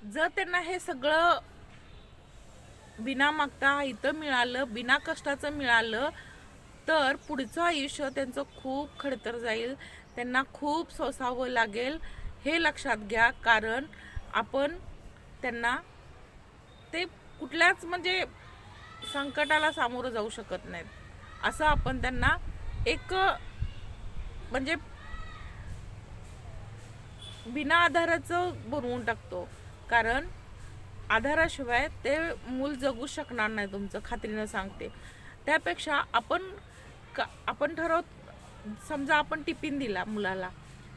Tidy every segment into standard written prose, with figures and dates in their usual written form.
जर त्यांना हे सगळं बिना मागता इथं मिळालं, बिना कष्टाचं मिळालं, तर पुढचं आयुष्य त्यांचं खूप खडतर जाईल. त्यांना खूप सोसावं लागेल, हे लक्षात घ्या. कारण आपण त्यांना ते कुठल्याच म्हणजे संकटाला सामोरं जाऊ शकत नाहीत, असं आपण त्यांना एक म्हणजे बिना आधाराचं बनवून टाकतो. कारण आधाराशिवाय ते मूल जगू शकणार नाही, तुमचं खात्रीनं सांगते. त्यापेक्षा आपण समजा आपण टिफिन दिला मुलाला.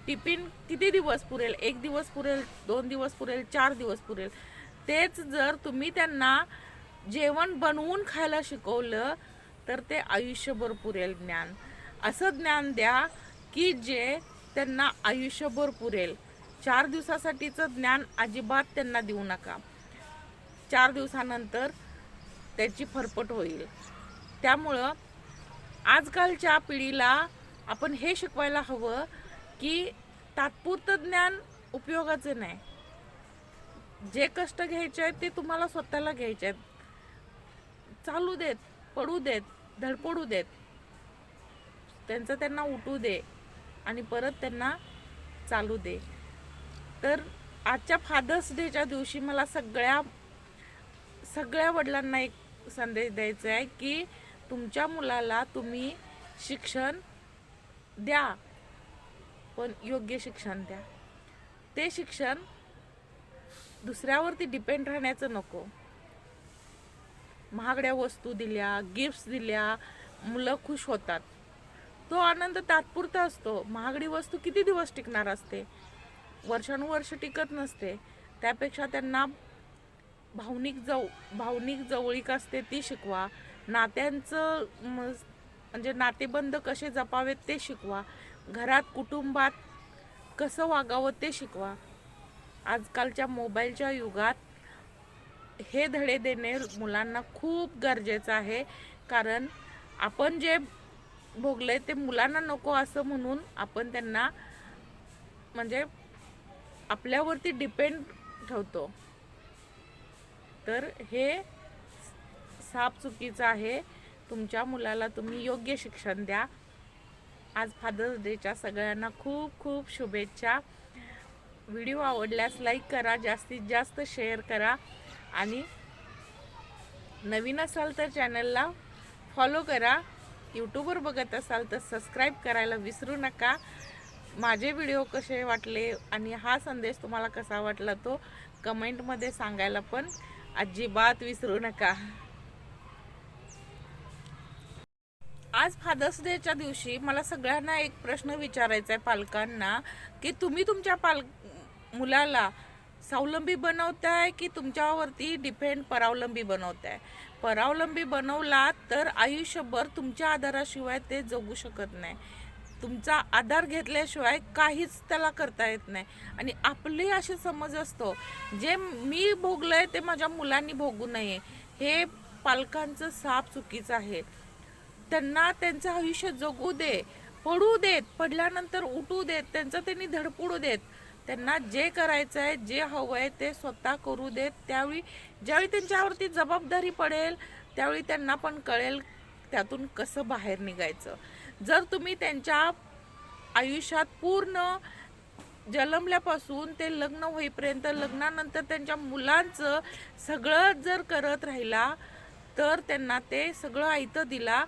टिफिन किती दिवस पुरेल? 1 दिवस पुरेल, 2 दिवस पुरेल, 4 दिवस पुरेल. तेच जर तुम्ही त्यांना जेवण बनवून खायला शिकवलं, तर ते आयुष्यभर पुरेल ज्ञान. असं ज्ञान द्या की जे त्यांना आयुष्यभर पुरेल. 4 दिवसासाठीचं ज्ञान अजिबात त्यांना देऊ नका. 4 दिवसानंतर त्याची फरफट होईल. त्यामुळं आजकालच्या पिढीला आपण हे शिकवायला हवं की तात्पुरतं ज्ञान उपयोगाचं नाही. जे कष्ट घ्यायचे आहेत ते तुम्हाला स्वतःला घ्यायचे आहेत. चालू देत, पडू देत, धडपडू देत, त्यांचं त्यांना उठू दे आणि परत त्यांना चालू दे. तर आजच्या फादर्स डेच्या दिवशी मला सगळ्या वडिलांना एक संदेश द्यायचा आहे की तुमच्या मुलाला तुम्ही शिक्षण द्या, पण योग्य शिक्षण द्या. ते शिक्षण दुसऱ्यावरती डिपेंड राहण्याचं नको. महागड्या वस्तू दिल्या, गिफ्ट्स दिल्या, मुलं खुश होतात. तो आनंद तात्पुरता असतो. महागडी वस्तू किती दिवस टिकणार असते? वर्षानुवर्ष टिकत नसते. त्यापेक्षा त्यांना भावनिक जवळीक असते ती शिकवा. नात्यांचं म्हणजे नातेबंध कसे जपावेत ते शिकवा. घरात कुटुंबात कसं वागावं ते शिकवा. आजकालच्या मोबाईलच्या युगात हे धडे देणे मुलांना खूप गरजेचं आहे. कारण आपण जे भोगलंय ते मुलांना नको असं म्हणून आपण त्यांना म्हणजे आपल्यावरती डिपेंड ठेवतो. तर हे साफ चुकीचं आहे. तुमच्या मुलाला तुम्ही योग्य शिक्षण द्या. आज फादर्स डेच्या सगळ्यांना खूप खूप शुभेच्छा. व्हिडिओ आवडल्यास लाईक करा, जास्तीत जास्त शेअर करा आणि नवीन असाल तर चॅनलला फॉलो करा. यूट्यूबवर बघत असाल तर सबस्क्राईब करायला विसरू नका. माझे व्हिडिओ कसे वाटले आणि हा संदेश तुम्हाला कसा वाटला तो कमेंटमध्ये सांगायला पण अजिबात विसरू नका. आज फादर्स डेच्या दिवशी मला सगळ्यांना एक प्रश्न विचारायचा आहे, पालकांना, की तुम्ही तुमच्या मुलाला स्वावलंबी बनवताय की तुमच्यावरती डिपेंड परावलंबी बनवताय? परावलंबी बनवला तर आयुष्यभर तुमच्या आधाराशिवाय ते जगू शकत नाही. तुमचा आधार घेतल्याशिवाय काहीच त्याला करता येत नाही. आणि आपली अशी समज असतो जे मी भोगलंय ते माझ्या मुलांनी भोगू नये. हे पालकांचं साफ चुकीचं आहे. त्यांना त्यांचं आयुष्य जगू दे, पडू देत, पडल्यानंतर उठू देत, त्यांचं त्यांनी धडपडू देत. त्यांना जे करायचं आहे, जे हवं आहे ते स्वतः करू देत. ज्यावेळी त्यांच्यावरती जबाबदारी पडेल त्यावेळी त्यांना पण कळेल त्यातून कसं बाहेर निघायचं. जर तुम्ही त्यांच्या आयुष्यात पूर्ण जन्मल्यापासून ते लग्न होईपर्यंत, लग्नानंतर त्यांच्या मुलांचं सगळं जर करत राहिला तर त्यांना ते सगळं आयतं दिला